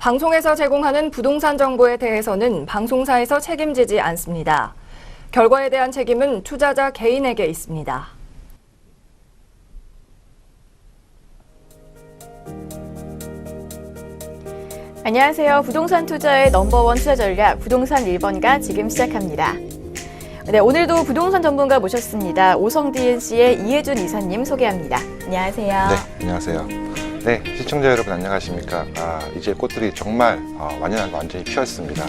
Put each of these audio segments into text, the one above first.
방송에서 제공하는 부동산 정보에 대해서는 방송사에서 책임지지 않습니다. 결과에 대한 책임은 투자자 개인에게 있습니다. 안녕하세요. 부동산 투자의 넘버원 투자 전략 부동산 1번가 지금 시작합니다. 네, 오늘도 부동산 전문가 모셨습니다. 오성 DNC의 이혜준 이사님 소개합니다. 안녕하세요. 네, 안녕하세요. 네, 시청자 여러분 안녕하십니까. 이제 꽃들이 정말 완전히 피었습니다.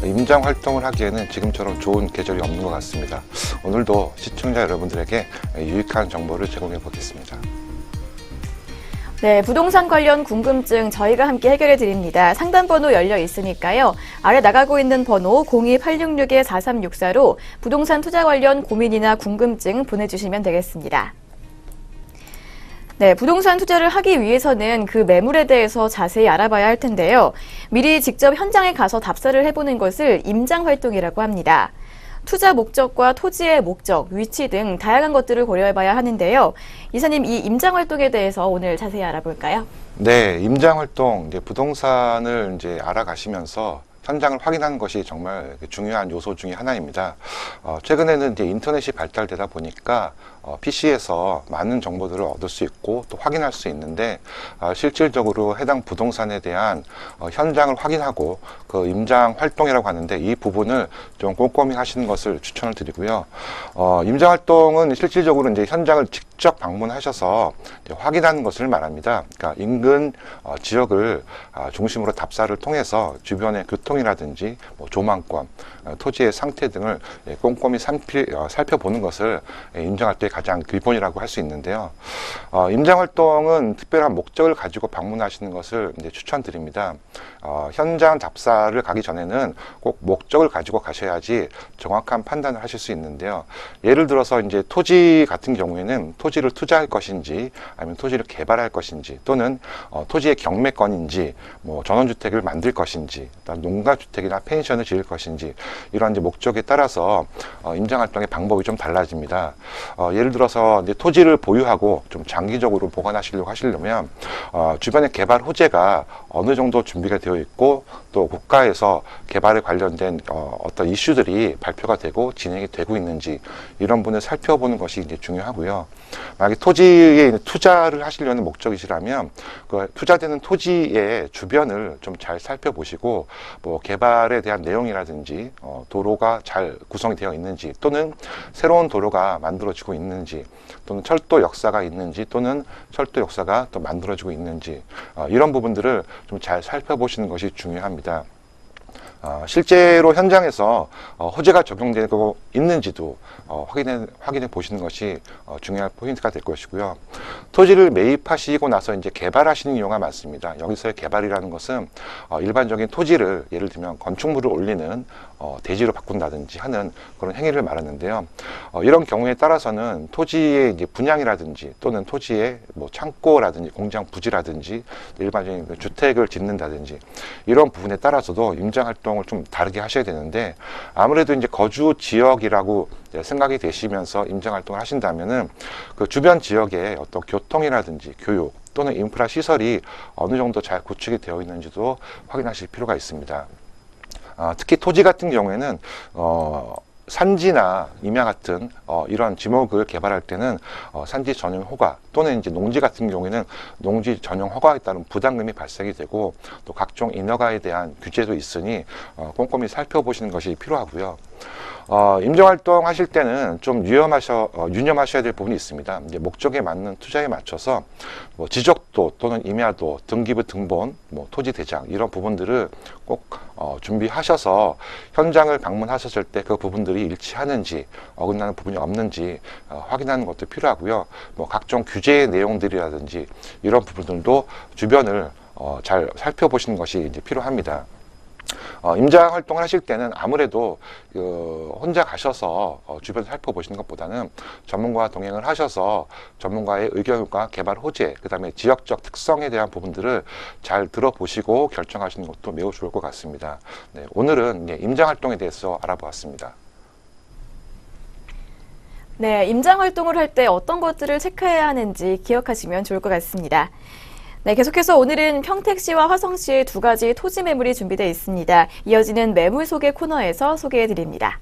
임장 활동을 하기에는 지금처럼 좋은 계절이 없는 것 같습니다. 오늘도 시청자 여러분들에게 유익한 정보를 제공해 보겠습니다. 네, 부동산 관련 궁금증 저희가 함께 해결해 드립니다. 상담번호 열려 있으니까요. 아래 나가고 있는 번호 02866-4364로 부동산 투자 관련 고민이나 궁금증 보내주시면 되겠습니다. 네, 부동산 투자를 하기 위해서는 그 매물에 대해서 자세히 알아봐야 할 텐데요. 미리 직접 현장에 가서 답사를 해보는 것을 임장 활동이라고 합니다. 투자 목적과 토지의 목적, 위치 등 다양한 것들을 고려해봐야 하는데요. 이사님, 이 임장 활동에 대해서 오늘 자세히 알아볼까요? 네, 임장 활동, 부동산을 알아가시면서 현장을 확인하는 것이 정말 중요한 요소 중에 하나입니다. 최근에는 인터넷이 발달되다 보니까 PC에서 많은 정보들을 얻을 수 있고 또 확인할 수 있는데 실질적으로 해당 부동산에 대한 현장을 확인하고 그 임장 활동이라고 하는데 이 부분을 좀 꼼꼼히 하시는 것을 추천을 드리고요. 임장 활동은 실질적으로 현장을 직접 방문하셔서 확인하는 것을 말합니다. 그러니까 인근 지역을 중심으로 답사를 통해서 주변의 교통이라든지 조망권, 토지의 상태 등을 꼼꼼히 살펴보는 것을 임장활동의 가장 기본이라고 할 수 있는데요. 임장활동은 특별한 목적을 가지고 방문하시는 것을 추천드립니다. 현장 답사를 가기 전에는 꼭 목적을 가지고 가셔야지 정확한 판단을 하실 수 있는데요. 예를 들어서 토지 같은 경우에는 토지를 투자할 것인지 아니면 토지를 개발할 것인지 또는 토지의 경매권인지 전원주택을 만들 것인지 농가주택이나 펜션을 지을 것인지 이런 목적에 따라서 임장활동의 방법이 좀 달라집니다. 예를 들어서 토지를 보유하고 좀 장기적으로 보관하시려고 하시려면 주변의 개발 호재가 어느 정도 준비가 되어 있고 또 국가에서 개발에 관련된 어떤 이슈들이 발표가 되고 진행이 되고 있는지 이런 부분을 살펴보는 것이 중요하고요. 만약에 토지에 투자를 하시려는 목적이시라면 그 투자되는 토지의 주변을 좀 잘 살펴보시고 개발에 대한 내용이라든지 도로가 잘 구성이 되어 있는지 또는 새로운 도로가 만들어지고 있는지 또는 철도 역사가 있는지 또는 철도 역사가 또 만들어지고 있는지 이런 부분들을 좀 잘 살펴보시는 것이 중요합니다. 실제로 현장에서 호재가 적용되고 있는지도 확인해 보시는 것이 중요한 포인트가 될 것이고요. 토지를 매입하시고 나서 개발하시는 경우가 많습니다. 여기서의 개발이라는 것은 일반적인 토지를 예를 들면 건축물을 올리는 대지로 바꾼다든지 하는 그런 행위를 말하는데요. 이런 경우에 따라서는 토지의 분양이라든지 또는 토지의 창고라든지 공장 부지라든지 일반적인 주택을 짓는다든지 이런 부분에 따라서도 임장활동 좀 다르게 하셔야 되는데 아무래도 거주 지역이라고 생각이 되시면서 임장 활동을 하신다면은 그 주변 지역의 어떤 교통이라든지 교육 또는 인프라 시설이 어느 정도 잘 구축이 되어 있는지도 확인하실 필요가 있습니다. 특히 토지 같은 경우에는 산지나 임야 같은 이런 지목을 개발할 때는 산지 전용 허가 또는 농지 같은 경우에는 농지 전용 허가에 따른 부담금이 발생이 되고 또 각종 인허가에 대한 규제도 있으니 꼼꼼히 살펴보시는 것이 필요하고요. 임장활동 하실 때는 좀 유념하셔야 될 부분이 있습니다. 목적에 맞는 투자에 맞춰서 지적도 또는 임야도, 등기부 등본, 토지 대장 이런 부분들을 꼭 준비하셔서 현장을 방문하셨을 때 그 부분들이 일치하는지 어긋나는 부분이 없는지 확인하는 것도 필요하고요. 각종 규제의 내용들이라든지 이런 부분들도 주변을 잘 살펴보시는 것이 필요합니다. 임장 활동을 하실 때는 아무래도 혼자 가셔서 주변 살펴보시는 것보다는 전문가와 동행을 하셔서 전문가의 의견과 개발 호재, 그 다음에 지역적 특성에 대한 부분들을 잘 들어보시고 결정하시는 것도 매우 좋을 것 같습니다. 네, 오늘은 임장 활동에 대해서 알아보았습니다. 네, 임장 활동을 할 때 어떤 것들을 체크해야 하는지 기억하시면 좋을 것 같습니다. 네, 계속해서 오늘은 평택시와 화성시의 두 가지 토지 매물이 준비되어 있습니다. 이어지는 매물 소개 코너에서 소개해 드립니다.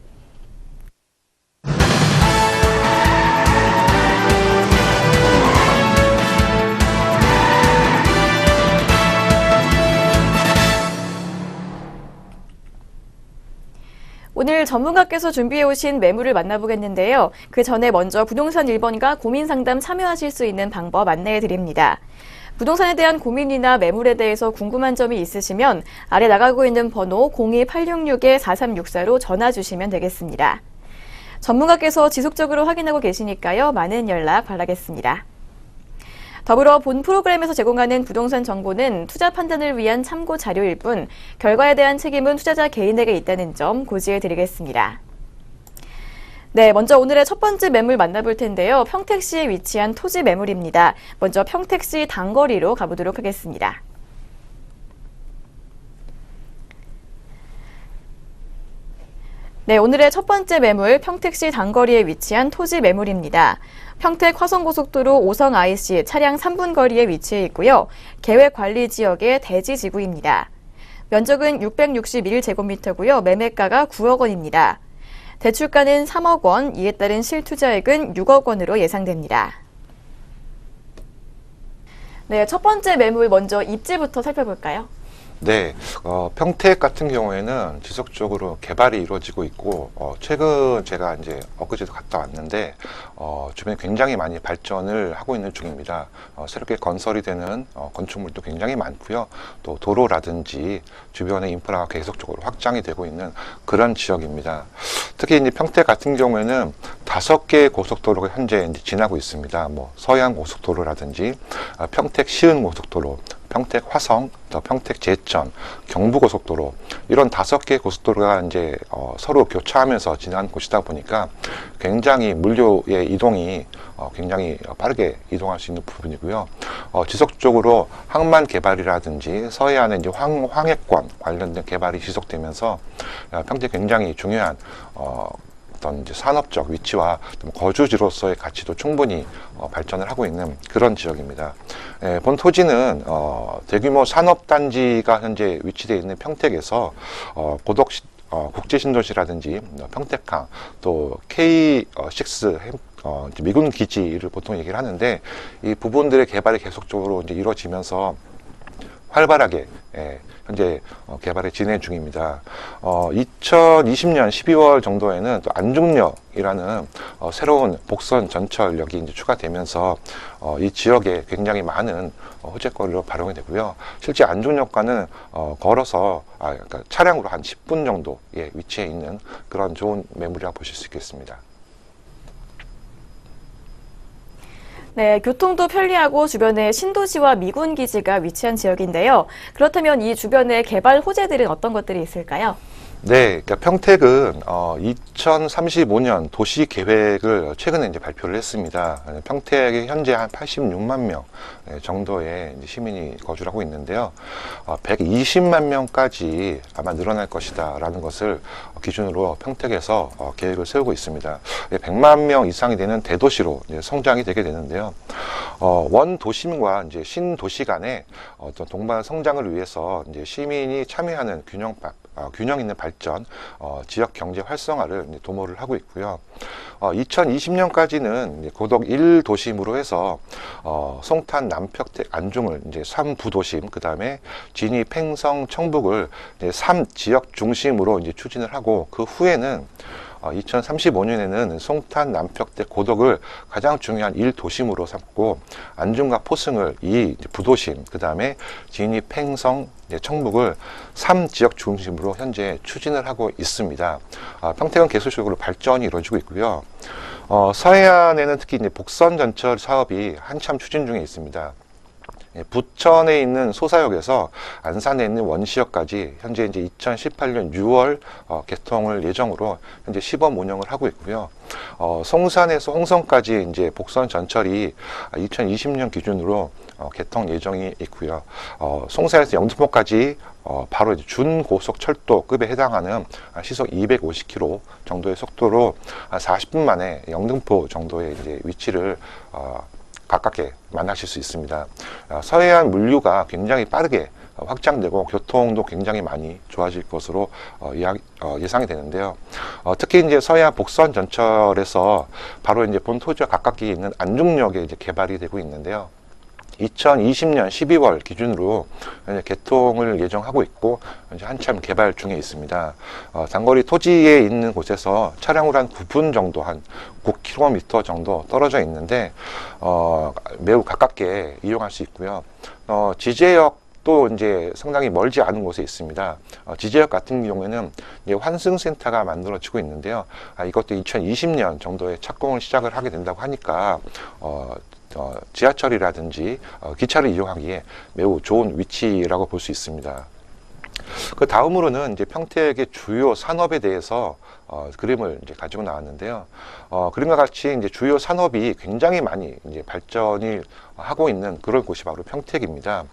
오늘 전문가께서 준비해 오신 매물을 만나보겠는데요. 그 전에 먼저 부동산 1번가 고민상담 참여하실 수 있는 방법 안내해 드립니다. 부동산에 대한 고민이나 매물에 대해서 궁금한 점이 있으시면 아래 나가고 있는 번호 02866-4364로 전화 주시면 되겠습니다. 전문가께서 지속적으로 확인하고 계시니까요. 많은 연락 바라겠습니다. 더불어 본 프로그램에서 제공하는 부동산 정보는 투자 판단을 위한 참고 자료일 뿐 결과에 대한 책임은 투자자 개인에게 있다는 점 고지해 드리겠습니다. 네, 먼저 오늘의 첫 번째 매물 만나볼 텐데요. 평택시에 위치한 토지 매물입니다. 먼저 평택시 단거리로 가보도록 하겠습니다. 네, 오늘의 첫 번째 매물 평택시 단거리에 위치한 토지 매물입니다. 평택 화성고속도로 오성 IC 차량 3분 거리에 위치해 있고요. 계획관리지역의 대지지구입니다. 면적은 661제곱미터고요. 매매가가 9억 원입니다. 대출가는 3억 원, 이에 따른 실투자액은 6억 원으로 예상됩니다. 네, 첫 번째 매물 먼저 입지부터 살펴볼까요? 네, 평택 같은 경우에는 지속적으로 개발이 이루어지고 있고, 최근 제가 이제 엊그제도 갔다 왔는데, 주변에 굉장히 많이 발전을 하고 있는 중입니다. 새롭게 건설이 되는 건축물도 굉장히 많고요. 또 도로라든지 주변의 인프라가 계속적으로 확장이 되고 있는 그런 지역입니다. 특히 이제 평택 같은 경우에는 5개의 고속도로가 현재 이제 지나고 있습니다. 뭐 서해안 고속도로라든지 평택 시흥 고속도로, 평택 화성, 또 평택 제천, 경부고속도로 이런 5개의 고속도로가 이제 서로 교차하면서 지나는 곳이다 보니까 굉장히 물류의 이동이 굉장히 빠르게 이동할 수 있는 부분이고요. 지속적으로 항만 개발이라든지 서해안의 이제 황해권 관련된 개발이 지속되면서 평택 굉장히 중요한 어떤 이제 산업적 위치와 거주지로서의 가치도 충분히 발전을 하고 있는 그런 지역입니다. 본 토지는 대규모 산업단지가 현재 위치되어 있는 평택에서 국제신도시라든지 평택항 또 K6 미군 기지를 보통 얘기를 하는데 이 부분들의 개발이 계속적으로 이제 이루어지면서 활발하게 현재 개발이 진행 중입니다. 2020년 12월 정도에는 또 안중역이라는 새로운 복선 전철역이 이제 추가되면서 이 지역에 굉장히 많은 호재거리로 발용이 되고요. 실제 안중역과는 걸어서 그러니까 차량으로 한 10분 정도에 위치해 있는 그런 좋은 매물이라 보실 수 있겠습니다. 네, 교통도 편리하고 주변에 신도시와 미군 기지가 위치한 지역인데요. 그렇다면 이 주변의 개발 호재들은 어떤 것들이 있을까요? 네, 그러니까 평택은 2035년 도시 계획을 최근에 이제 발표를 했습니다. 평택에 현재 한 86만 명 정도의 이제 시민이 거주를 하고 있는데요. 120만 명까지 아마 늘어날 것이다라는 것을 기준으로 평택에서 계획을 세우고 있습니다. 100만 명 이상이 되는 대도시로 이제 성장이 되게 되는데요. 원 도심과 이제 신도시 간의 어떤 동반 성장을 위해서 이제 시민이 참여하는 균형 있는 발전, 지역 경제 활성화를 도모를 하고 있고요. 2020년까지는 고덕 1도심으로 해서 송탄, 남평택, 안중을 이제 3부도심, 그 다음에 진위, 팽성, 청북을 이제 3지역 중심으로 이제 추진을 하고 그 후에는 2035년에는 송탄, 남평택, 고덕을 가장 중요한 1도심으로 삼고 안중과 포승을 2부도심, 그 다음에 진위, 팽성, 청북을 3지역 중심으로 현재 추진을 하고 있습니다. 평택은 계속적으로 발전이 이루어지고 있고요. 서해안에는 특히 이제 복선 전철 사업이 한참 추진 중에 있습니다. 부천에 있는 소사역에서 안산에 있는 원시역까지 현재 이제 2018년 6월 개통을 예정으로 현재 시범 운영을 하고 있고요. 송산에서 홍성까지 이제 복선 전철이 2020년 기준으로 개통 예정이 있고요. 송산에서 영등포까지 바로 이제 준고속철도급에 해당하는 시속 250km 정도의 속도로 40분 만에 영등포 정도의 이제 위치를 가깝게 만나실 수 있습니다. 서해안 물류가 굉장히 빠르게 확장되고 교통도 굉장히 많이 좋아질 것으로 예상이 되는데요. 특히 이제 서해안 복선 전철에서 바로 이제 본 토지와 가깝게 있는 안중역에 이제 개발이 되고 있는데요. 2020년 12월 기준으로 개통을 예정하고 있고 이제 한참 개발 중에 있습니다. 단거리 토지에 있는 곳에서 차량으로 한 9분 정도, 한 9km 정도 떨어져 있는데 매우 가깝게 이용할 수 있고요. 지제역 또 이제 상당히 멀지 않은 곳에 있습니다. 지제역 같은 경우에는 이제 환승센터가 만들어지고 있는데요. 이것도 2020년 정도에 착공을 시작을 하게 된다고 하니까 지하철이라든지 기차를 이용하기에 매우 좋은 위치라고 볼 수 있습니다. 그 다음으로는 이제 평택의 주요 산업에 대해서 그림을 이제 가지고 나왔는데요. 그림과 같이 이제 주요 산업이 굉장히 많이 이제 발전이 하고 있는 그런 곳이 바로 평택입니다.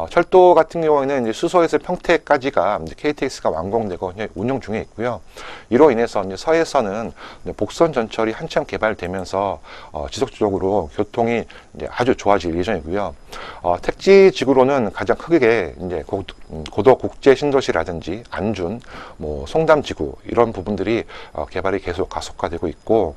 철도 같은 경우에는 이제 수서에서 평택까지가 이제 KTX가 완공되고 운영 중에 있고요. 이로 인해서 이제 서해선은 이제 복선 전철이 한참 개발되면서 지속적으로 교통이 이제 아주 좋아질 예정이고요. 택지지구로는 가장 크게 이제 고도 국제 신도시라든지 안준, 뭐 송담지구 이런 부분들이 개발이 계속 가속화되고 있고,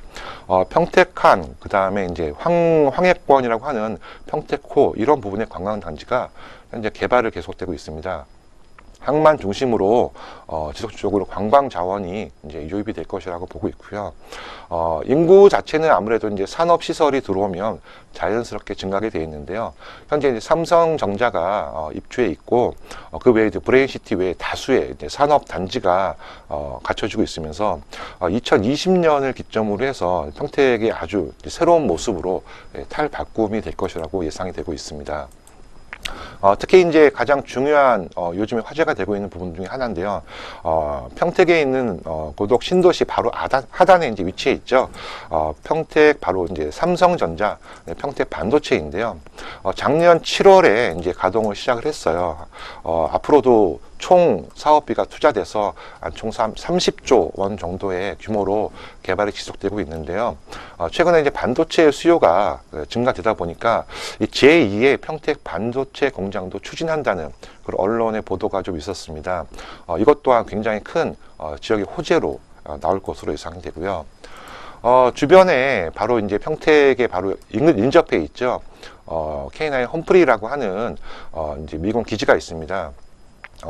평택항, 그 다음에 이제 황해권이라고 하는 평택호 이런 부분의 관광단지가 현재 개발을 계속되고 있습니다. 항만 중심으로 지속적으로 관광 자원이 이제 유입이 될 것이라고 보고 있고요. 인구 자체는 아무래도 이제 산업 시설이 들어오면 자연스럽게 증가하게 되어 있는데요. 현재 이제 삼성전자가 입주해 있고 그 외에 브레인시티 외에 다수의 이제 산업 단지가 갖춰지고 있으면서 2020년을 기점으로 해서 평택이 아주 새로운 모습으로 탈바꿈이 될 것이라고 예상이 되고 있습니다. 특히 이제 가장 중요한 요즘에 화제가 되고 있는 부분 중에 하나인데요. 평택에 있는 고덕 신도시 바로 하단에 이제 위치해 있죠. 평택 바로 이제 삼성전자 평택 반도체인데요. 작년 7월에 이제 가동을 시작을 했어요. 앞으로도 총 사업비가 투자돼서 총 30조 원 정도의 규모로 개발이 지속되고 있는데요. 최근에 이제 반도체 수요가 증가되다 보니까 이 제2의 평택 반도체 공장도 추진한다는 그런 언론의 보도가 좀 있었습니다. 이것 또한 굉장히 큰 지역의 호재로 나올 것으로 예상이 되고요. 주변에 바로 이제 평택에 바로 인접해 있죠. K9 험프리라고 하는 이제 미군 기지가 있습니다.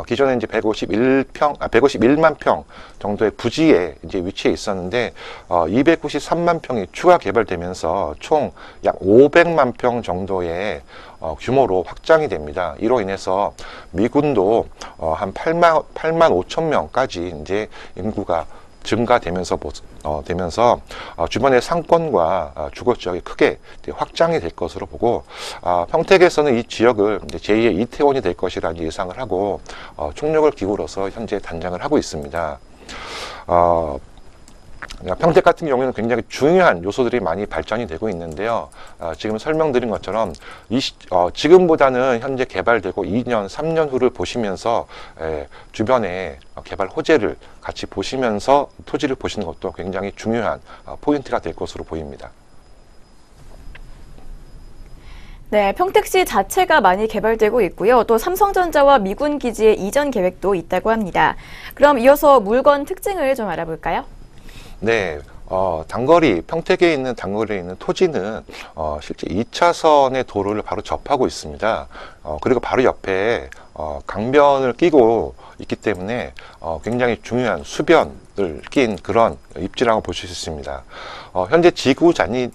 기존에 이제 151만 평 정도의 부지에 이제 위치해 있었는데 293만 평이 추가 개발되면서 총 약 500만 평 정도의 규모로 확장이 됩니다. 이로 인해서 미군도 한 8만 5천 명까지 이제 인구가 증가되면서 주변의 상권과 주거 지역이 크게 확장이 될 것으로 보고 평택에서는 이 지역을 이제 제2의 이태원이 될 것이라는 예상을 하고 총력을 기울여서 현재 단장을 하고 있습니다. 평택 같은 경우에는 굉장히 중요한 요소들이 많이 발전이 되고 있는데요. 지금 설명드린 것처럼 지금보다는 현재 개발되고 2년, 3년 후를 보시면서 주변에 개발 호재를 같이 보시면서 토지를 보시는 것도 굉장히 중요한 포인트가 될 것으로 보입니다. 네, 평택시 자체가 많이 개발되고 있고요. 또 삼성전자와 미군 기지의 이전 계획도 있다고 합니다. 그럼 이어서 물건 특징을 좀 알아볼까요? 네, 평택에 있는 단거리에 있는 토지는 실제 2차선의 도로를 바로 접하고 있습니다. 그리고 바로 옆에 강변을 끼고 있기 때문에 굉장히 중요한 수변을 낀 그런 입지라고 보실 수 있습니다. 현재 지구단위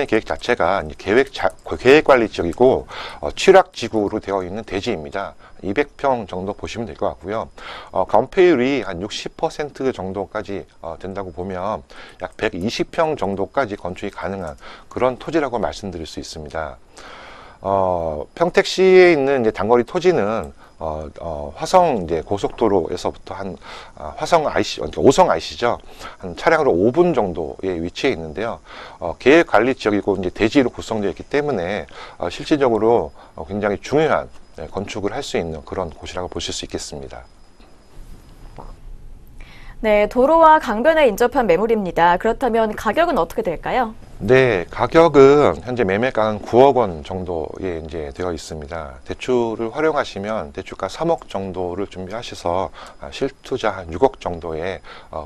계획 자체가 계획 관리 지역이고 취락 지구로 되어 있는 대지입니다. 200평 정도 보시면 될 것 같고요. 건폐율이 한 60% 정도까지 된다고 보면 약 120평 정도까지 건축이 가능한 그런 토지라고 말씀드릴 수 있습니다. 평택시에 있는 이제 단거리 토지는 화성 이제 고속도로에서부터 한 화성 IC, 오성 IC죠. 한 차량으로 5분 정도에 위치해 있는데요. 계획 관리 지역이고 이제 대지로 구성되어 있기 때문에 실질적으로 굉장히 중요한 건축을 할 수 있는 그런 곳이라고 보실 수 있겠습니다. 네, 도로와 강변에 인접한 매물입니다. 그렇다면 가격은 어떻게 될까요? 네, 가격은 현재 매매가는 9억 원 정도에 이제 되어 있습니다. 대출을 활용하시면 대출가 3억 정도를 준비하셔서 실투자 한 6억 정도의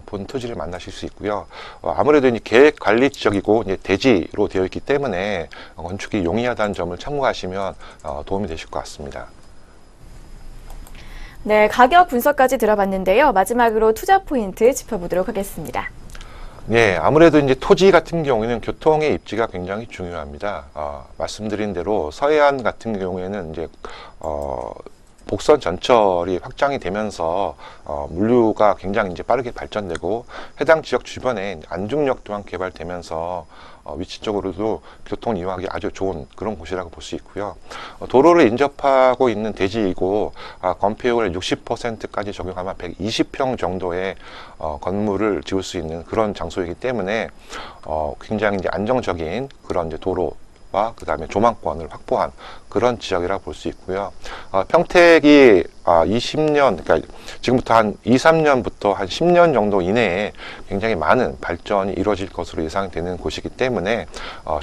본 토지를 만나실 수 있고요. 아무래도 이제 계획 관리 지역이고 이제 대지로 되어 있기 때문에 건축이 용이하다는 점을 참고하시면 도움이 되실 것 같습니다. 네, 가격 분석까지 들어봤는데요. 마지막으로 투자 포인트 짚어보도록 하겠습니다. 네, 아무래도 이제 토지 같은 경우에는 교통의 입지가 굉장히 중요합니다. 말씀드린 대로 서해안 같은 경우에는 이제 복선 전철이 확장이 되면서 물류가 굉장히 이제 빠르게 발전되고 해당 지역 주변에 안중역 또한 개발되면서 위치적으로도 교통 이용하기 아주 좋은 그런 곳이라고 볼 수 있고요. 도로를 인접하고 있는 대지이고 건폐율 60%까지 적용하면 120평 정도의 건물을 지을 수 있는 그런 장소이기 때문에 굉장히 이제 안정적인 그런 이제 도로 그 다음에 조망권을 확보한 그런 지역이라고 볼 수 있고요. 평택이 20년, 그러니까 지금부터 한 2, 3년부터 한 10년 정도 이내에 굉장히 많은 발전이 이루어질 것으로 예상되는 곳이기 때문에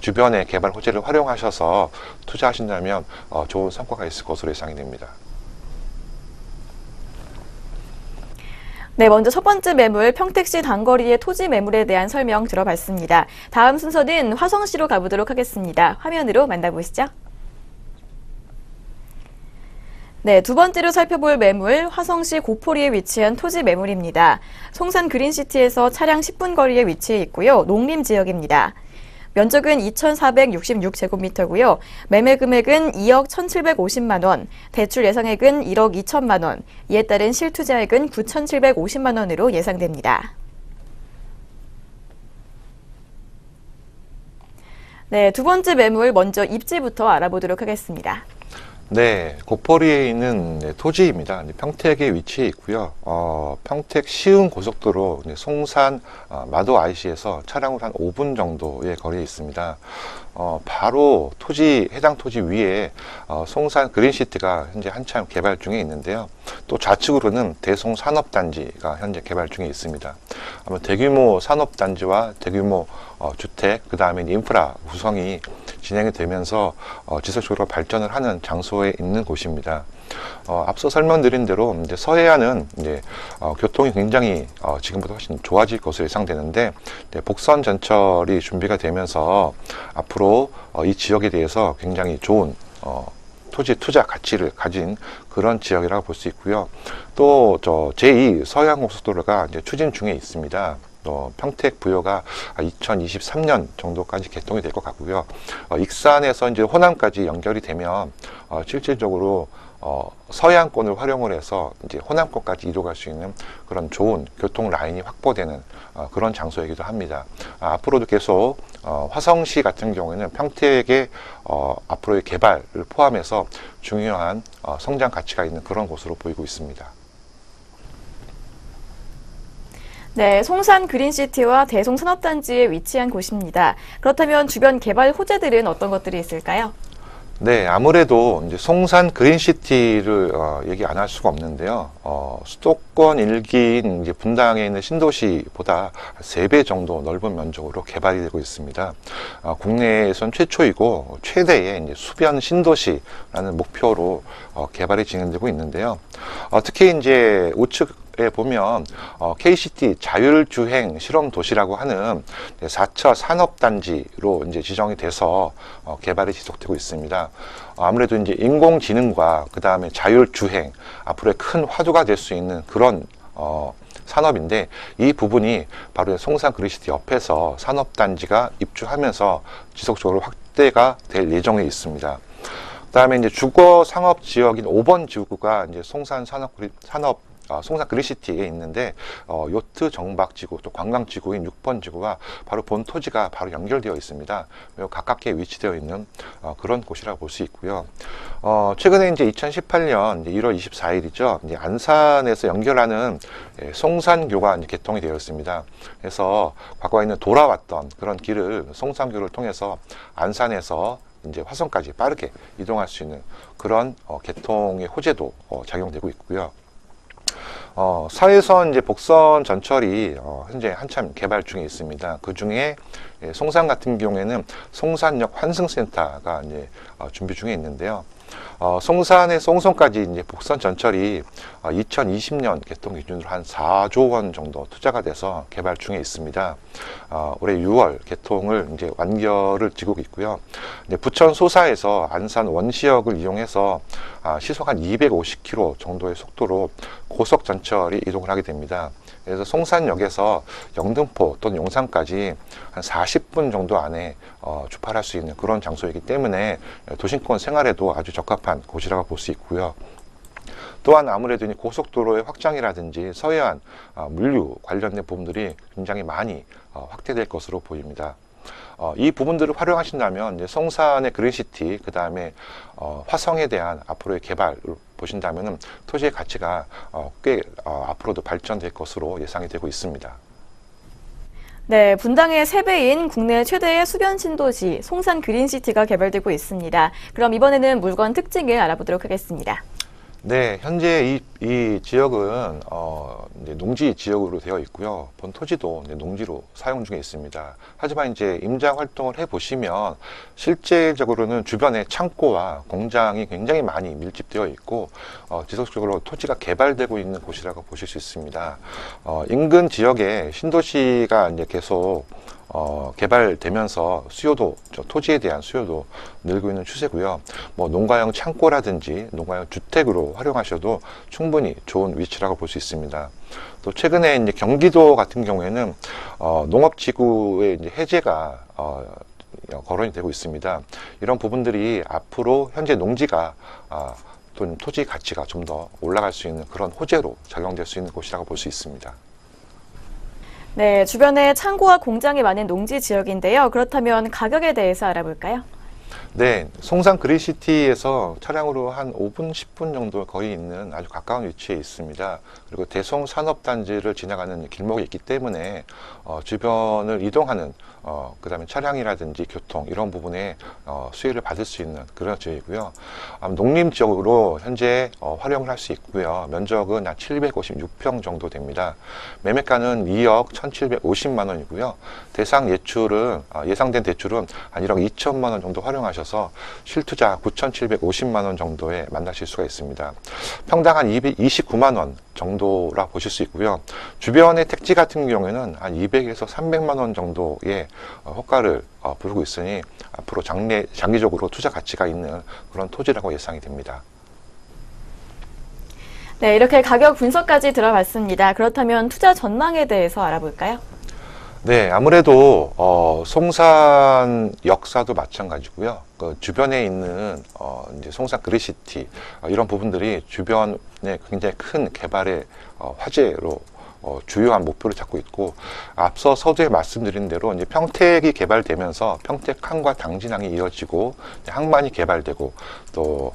주변의 개발 호재를 활용하셔서 투자하신다면 좋은 성과가 있을 것으로 예상이 됩니다. 네, 먼저 첫 번째 매물 평택시 단거리의 토지 매물에 대한 설명 들어봤습니다. 다음 순서는 화성시로 가보도록 하겠습니다. 화면으로 만나보시죠. 네, 두 번째로 살펴볼 매물 화성시 고포리에 위치한 토지 매물입니다. 송산 그린시티에서 차량 10분 거리에 위치해 있고요. 농림 지역입니다. 면적은 2,466제곱미터고요. 매매 금액은 2억 1,750만 원, 대출 예상액은 1억 2천만 원, 이에 따른 실투자액은 9,750만 원으로 예상됩니다. 네, 두 번째 매물 먼저 입지부터 알아보도록 하겠습니다. 네, 고포리에 있는 토지입니다. 평택에 위치해 있고요. 평택 시흥 고속도로 송산 마도 IC에서 차량으로 한 5분 정도의 거리에 있습니다. 바로 해당 토지 위에 송산 그린시티가 현재 한참 개발 중에 있는데요. 또 좌측으로는 대송 산업단지가 현재 개발 중에 있습니다. 아마 대규모 산업단지와 대규모 주택, 그 다음에 인프라 구성이 진행이 되면서 지속적으로 발전을 하는 장소에 있는 곳입니다. 앞서 설명드린 대로 이제 서해안은 이제 교통이 굉장히 지금보다 훨씬 좋아질 것으로 예상되는데 복선 전철이 준비가 되면서 앞으로 이 지역에 대해서 굉장히 좋은 토지 투자 가치를 가진 그런 지역이라고 볼 수 있고요. 또 제2 서해안고속도로가 이제 추진 중에 있습니다. 평택 부여가 2023년 정도까지 개통이 될 것 같고요. 익산에서 이제 호남까지 연결이 되면 실질적으로 서해안권을 활용을 해서 이제 호남권까지 이동할 수 있는 그런 좋은 교통 라인이 확보되는 그런 장소이기도 합니다. 앞으로도 계속 화성시 같은 경우에는 평택의 앞으로의 개발을 포함해서 중요한 성장 가치가 있는 그런 곳으로 보이고 있습니다. 네, 송산 그린시티와 대송 산업단지에 위치한 곳입니다. 그렇다면 주변 개발 호재들은 어떤 것들이 있을까요? 네, 아무래도 이제 송산 그린시티를 얘기 안 할 수가 없는데요. 수도권 일기인 이제 분당에 있는 신도시보다 3배 정도 넓은 면적으로 개발이 되고 있습니다. 국내에선 최초이고 최대의 이제 수변 신도시라는 목표로 개발이 진행되고 있는데요. 특히 이제 우측에 보면 KCT 자율주행 실험 도시라고 하는 4차 산업단지로 이제 지정이 돼서 개발이 지속되고 있습니다. 아무래도 이제 인공지능과 그 다음에 자율주행 앞으로의 큰 화두가 될 수 있는 그런 산업인데 이 부분이 바로 송산 그린시티 옆에서 산업단지가 입주하면서 지속적으로 확대가 될 예정에 있습니다. 그다음에 이제 주거 상업 지역인 5번 지구가 이제 송산 송산 그린시티에 있는데 요트 정박지구 또 관광지구인 6번 지구가 바로 본 토지가 바로 연결되어 있습니다. 가깝게 위치되어 있는 그런 곳이라고 볼 수 있고요. 최근에 이제 2018년 1월 24일이죠. 이제 안산에서 연결하는 송산교가 이제 개통이 되었습니다. 그래서 과거에 있는 돌아왔던 그런 길을 송산교를 통해서 안산에서 이제 화성까지 빠르게 이동할 수 있는 그런 개통의 호재도 작용되고 있고요. 사회선 이제 복선 전철이 현재 한참 개발 중에 있습니다. 그 중에 송산 같은 경우에는 송산역 환승센터가 이제 준비 중에 있는데요. 송산에서 홍성까지 이제 복선 전철이 2020년 개통 기준으로 한 4조 원 정도 투자가 돼서 개발 중에 있습니다. 올해 6월 개통을 이제 완결을 지고 있고요. 이제 부천 소사에서 안산 원시역을 이용해서 시속 한 250km 정도의 속도로 고속 전철이 이동을 하게 됩니다. 그래서 송산역에서 영등포 또는 용산까지 한 40분 정도 안에 주파할 수 있는 그런 장소이기 때문에 도심권 생활에도 아주 적합한 곳이라고 볼 수 있고요. 또한 아무래도 고속도로의 확장이라든지 서해안 물류 관련된 부분들이 굉장히 많이 확대될 것으로 보입니다. 이 부분들을 활용하신다면 이제 송산의 그린시티, 그 다음에 화성에 대한 앞으로의 개발을 보신다면 토지의 가치가 꽤 앞으로도 발전될 것으로 예상이 되고 있습니다. 네, 분당의 3배인 국내 최대의 수변 신도시 송산 그린시티가 개발되고 있습니다. 그럼 이번에는 물건 특징을 알아보도록 하겠습니다. 네, 현재 이 지역은 이제 농지 지역으로 되어 있고요. 본 토지도 이제 농지로 사용 중에 있습니다. 하지만 이제 임장 활동을 해 보시면 실제적으로는 주변에 창고와 공장이 굉장히 많이 밀집되어 있고 지속적으로 토지가 개발되고 있는 곳이라고 보실 수 있습니다. 인근 지역에 신도시가 이제 계속 개발되면서 토지에 대한 수요도 늘고 있는 추세고요. 뭐 농가형 창고라든지 농가형 주택으로 활용하셔도 충분히 좋은 위치라고 볼 수 있습니다. 또 최근에 이제 경기도 같은 경우에는 농업지구의 이제 해제가 거론이 되고 있습니다. 이런 부분들이 앞으로 현재 농지가 또 토지 가치가 좀 더 올라갈 수 있는 그런 호재로 작용될 수 있는 곳이라고 볼 수 있습니다. 네, 주변에 창고와 공장이 많은 농지 지역인데요. 그렇다면 가격에 대해서 알아볼까요? 네, 송산 그린시티에서 차량으로 한 5분, 10분 정도 거리 있는 아주 가까운 위치에 있습니다. 그리고 대송 산업단지를 지나가는 길목이 있기 때문에 주변을 이동하는 그다음에 차량이라든지 교통 이런 부분에 수혜를 받을 수 있는 그런 지역이고요. 농림 지역으로 현재 활용을 할 수 있고요. 면적은 한 756평 정도 됩니다. 매매가는 2억 1,750만 원이고요. 대상 예상된 대출은 한 1억 2천만 원 정도 활용하셔서 실투자 9,750만 원 정도에 만나실 수가 있습니다. 평당 한 229만 원 정도라 보실 수 있고요. 주변의 택지 같은 경우에는 한 200에서 300만 원 정도의 호가를 부르고 있으니 앞으로 장기적으로 투자 가치가 있는 그런 토지라고 예상이 됩니다. 네, 이렇게 가격 분석까지 들어봤습니다. 그렇다면 투자 전망에 대해서 알아볼까요? 네, 아무래도 송산 역사도 마찬가지고요. 그 주변에 있는 이제 송산 그린시티 이런 부분들이 주변에 굉장히 큰 개발의 화제로 주요한 목표를 잡고 있고, 앞서 서두에 말씀드린 대로 이제 평택이 개발되면서 평택항과 당진항이 이어지고 항만이 개발되고 또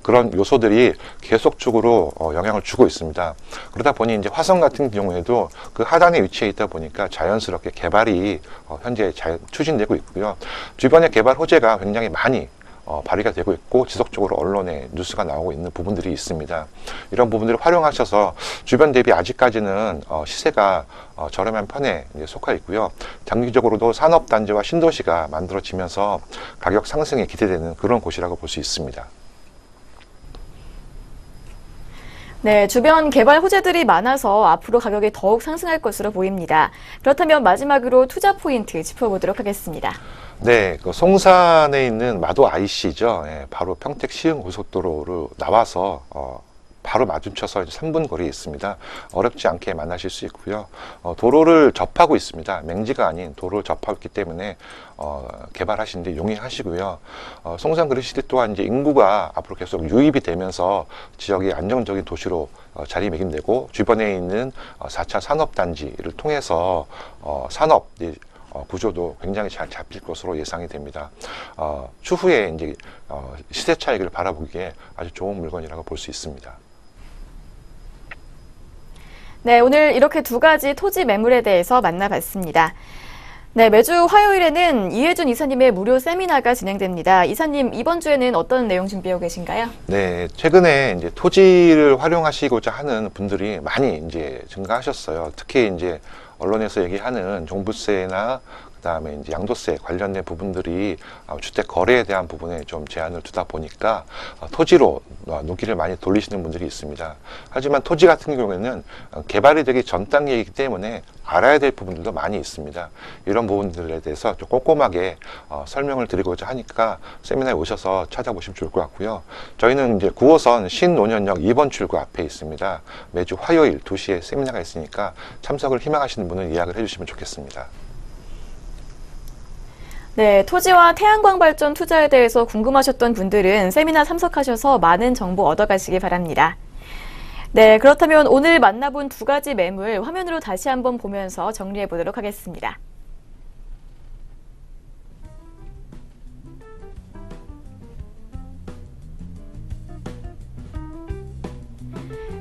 그런 요소들이 계속적으로 영향을 주고 있습니다. 그러다 보니 이제 화성 같은 경우에도 그 하단에 위치해 있다 보니까 자연스럽게 개발이 현재 추진되고 있고요. 주변의 개발 호재가 굉장히 많이 발휘가 되고 있고 지속적으로 언론에 뉴스가 나오고 있는 부분들이 있습니다. 이런 부분들을 활용하셔서 주변 대비 아직까지는 시세가 저렴한 편에 속해 있고요. 장기적으로도 산업단지와 신도시가 만들어지면서 가격 상승이 기대되는 그런 곳이라고 볼 수 있습니다. 네, 주변 개발 호재들이 많아서 앞으로 가격이 더욱 상승할 것으로 보입니다. 그렇다면 마지막으로 투자 포인트 짚어보도록 하겠습니다. 네, 그 송산에 있는 마도 IC죠. 예, 바로 평택 시흥 고속도로로 나와서 바로 맞은쳐서 3분 거리에 있습니다. 어렵지 않게 만나실 수 있고요. 도로를 접하고 있습니다. 맹지가 아닌 도로를 접하고 있기 때문에 개발하시는데 용이하시고요. 송산 그린시티 또한 이제 인구가 앞으로 계속 유입이 되면서 지역이 안정적인 도시로 자리매김되고 주변에 있는 4차 산업단지를 통해서 산업 구조도 굉장히 잘 잡힐 것으로 예상이 됩니다. 추후에 이제 시세 차익을 바라보기에 아주 좋은 물건이라고 볼 수 있습니다. 네, 오늘 이렇게 두 가지 토지 매물에 대해서 만나봤습니다. 네, 매주 화요일에는 이혜준 이사님의 무료 세미나가 진행됩니다. 이사님, 이번 주에는 어떤 내용 준비하고 계신가요? 네, 최근에 이제 토지를 활용하시고자 하는 분들이 많이 이제 증가하셨어요. 특히 이제 언론에서 얘기하는 종부세나 그다음에 이제 양도세 관련된 부분들이 주택 거래에 대한 부분에 좀 제한을 두다 보니까 토지로 눈길을 많이 돌리시는 분들이 있습니다. 하지만 토지 같은 경우에는 개발이 되기 전 단계이기 때문에 알아야 될 부분들도 많이 있습니다. 이런 부분들에 대해서 좀 꼼꼼하게 설명을 드리고자 하니까 세미나에 오셔서 찾아보시면 좋을 것 같고요. 저희는 이제 9호선 신논현역 2번 출구 앞에 있습니다. 매주 화요일 2시에 세미나가 있으니까 참석을 희망하시는 분은 예약을 해주시면 좋겠습니다. 네, 토지와 태양광 발전 투자에 대해서 궁금하셨던 분들은 세미나 참석하셔서 많은 정보 얻어가시기 바랍니다. 네, 그렇다면 오늘 만나본 두 가지 매물 화면으로 다시 한번 보면서 정리해 보도록 하겠습니다.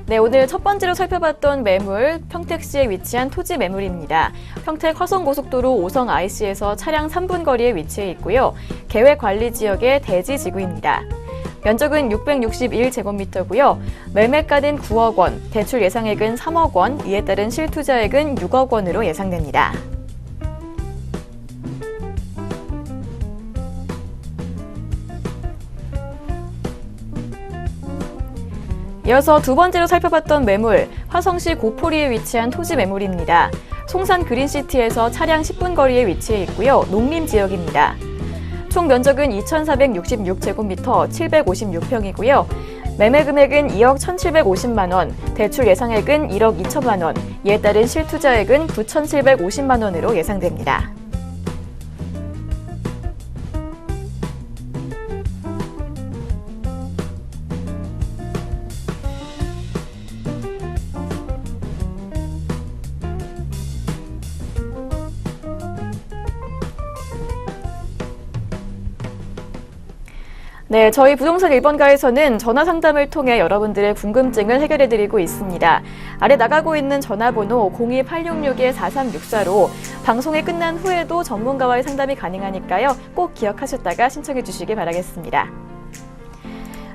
네, 오늘 첫 번째로 살펴봤던 매물, 평택시에 위치한 토지 매물입니다. 평택 화성고속도로 오성 IC에서 차량 3분 거리에 위치해 있고요. 계획관리지역의 대지지구입니다. 면적은 661제곱미터고요. 매매가는 9억 원, 대출 예상액은 3억 원, 이에 따른 실투자액은 6억 원으로 예상됩니다. 이어서 두 번째로 살펴봤던 매물, 화성시 고포리에 위치한 토지 매물입니다. 송산 그린시티에서 차량 10분 거리에 위치해 있고요. 농림지역입니다. 총 면적은 2,466제곱미터 756평이고요. 매매 금액은 2억 1,750만 원, 대출 예상액은 1억 2천만 원, 이에 따른 실투자액은 9,750만 원으로 예상됩니다. 네, 저희 부동산 1번가에서는 전화 상담을 통해 여러분들의 궁금증을 해결해드리고 있습니다. 아래 나가고 있는 전화번호 02866-4364로 방송이 끝난 후에도 전문가와의 상담이 가능하니까요. 꼭 기억하셨다가 신청해 주시기 바라겠습니다.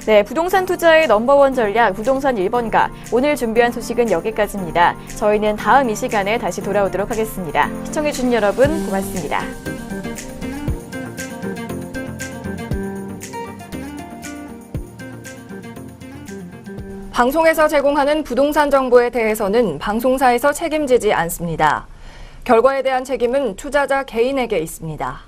네, 부동산 투자의 넘버원 전략 부동산 1번가. 오늘 준비한 소식은 여기까지입니다. 저희는 다음 이 시간에 다시 돌아오도록 하겠습니다. 시청해 주신 여러분 고맙습니다. 방송에서 제공하는 부동산 정보에 대해서는 방송사에서 책임지지 않습니다. 결과에 대한 책임은 투자자 개인에게 있습니다.